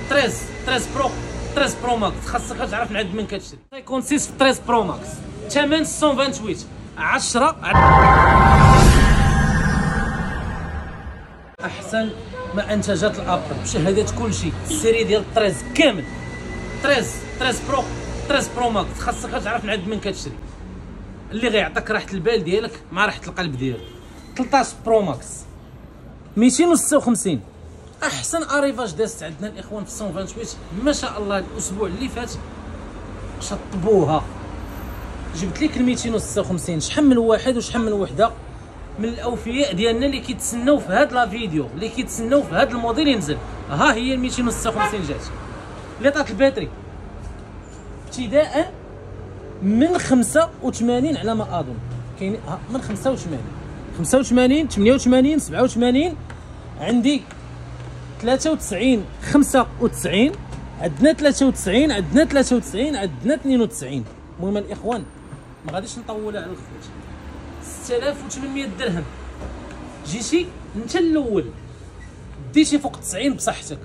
13 برو 13 برو ماكس خاصك تعرف من عند من كتشري. 56 في 13 برو ماكس ثمن 128 10 احسن ما انتجت الابل بشهادات كلشي. السيري ديال 13 كامل 13 برو 13 برو ماكس خاصك تعرف من عند من كتشري اللي غيعطيك راحه البال ديالك مع راحه القلب ديالك. 13 برو ماكس 256 احسن اريفاج دازت عندنا الاخوان في 128 ما شاء الله. الاسبوع اللي فات شطبوها، جبت لك ال 256 شحال من واحد وشحال من وحده من الاوفياء ديالنا اللي كيتسناو في هذا لا فيديو، اللي كيتسناو في هذا الموديل ينزل. ها هي ال 256 جات اللي عطات الباتري ابتداء من 85 على ما اظن. كاين من 85 88 87 عندي 93 95 عندنا 93 عندنا 93 عندنا 92. المهم الاخوان ما غاديش نطولها على الخوت. 6800 درهم جيتي انت الاول ديتي فوق 90 بصحتك،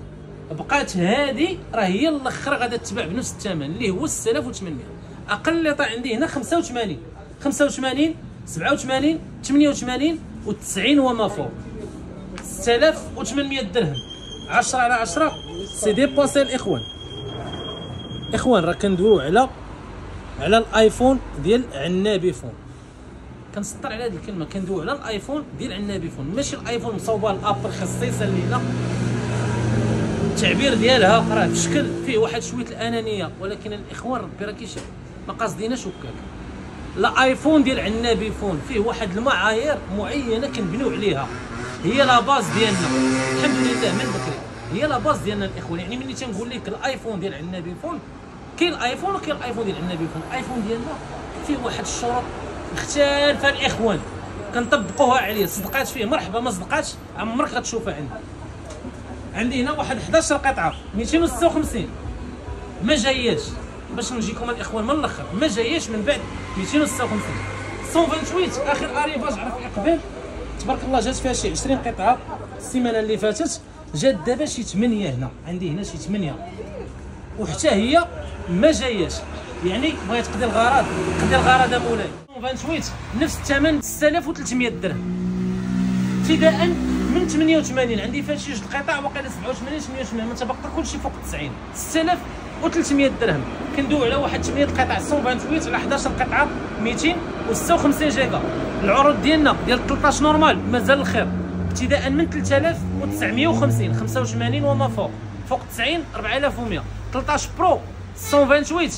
بقات هذه راه هي الاخر غادا تتباع بنفس الثمن اللي هو 6800. اقل اللي طلع عندي هنا 85 87 88 و90 وما فوق. 6800 درهم 10 على 10 سي ديباسي. الاخوان راه كندويو على الايفون ديال عنابي فون. كنسطر على هذه الكلمه، كندويو على الايفون ديال عنابي فون، ماشي الايفون مصوبه الابل خصيصا لينا. التعبير ديالها راه بشكل فيه واحد شويه الانانيه، ولكن الاخوان ربي راه كيشاف ما قاصديناش هكاك. لا ايفون ديال عنابي فون فيه واحد المعايير معينه كنبنيو عليها، هي لا باز ديالنا الحمد لله من بكري، هي لا باز ديالنا الاخوان. يعني ملي تنقول لك الايفون ديال عنابي فون، كاين الايفون وكاين الايفون ديال عنابي فون. الايفون ديالنا فيه واحد الشروط مختلفه الاخوان كنطبقوها عليه. صدقات فيه مرحبا، ما صدقاتش عمرك غتشوفها عندي هنا واحد 11 قطعه 256 ما جاياش. باش نجيكم الاخوان من الاخر ما جاياش من بعد 256. 128 اخر اريفاج عرف اقبال تبارك الله جات فيها شي 20 قطعه السيمانه اللي فاتت، جات دابا شي 8 هنا عندي هنا شي 8 وحتى هي ما جاياش. يعني بغيت تقضي الغرض قضي الغرض مولاي. 128 نفس الثمن 6300 درهم ابتداء من 88 عندي فيها شي جوج قطع واقيلا 87 88 متبقى كلشي فوق 90. 6300 درهم كندوي على واحد 8 قطع 128 على 11 قطعه 256 جيجا. العروض ديالنا ديال 13 نورمال مازال الخير ابتداء من 3950 85 وما فوق 90 4100. 13 برو 128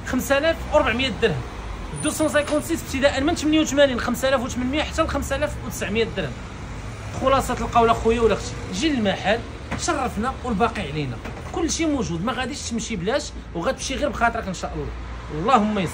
5400 درهم. 256 ابتداء من 88 5800 حتى ل 5900 درهم. خلاصه القول اخويا ولا اختي، جي للمحل شرفنا والباقي علينا، كلشي موجود، ما غاديش تمشي بلاش وغتمشي غير بخاطرك ان شاء الله. اللهم يسر.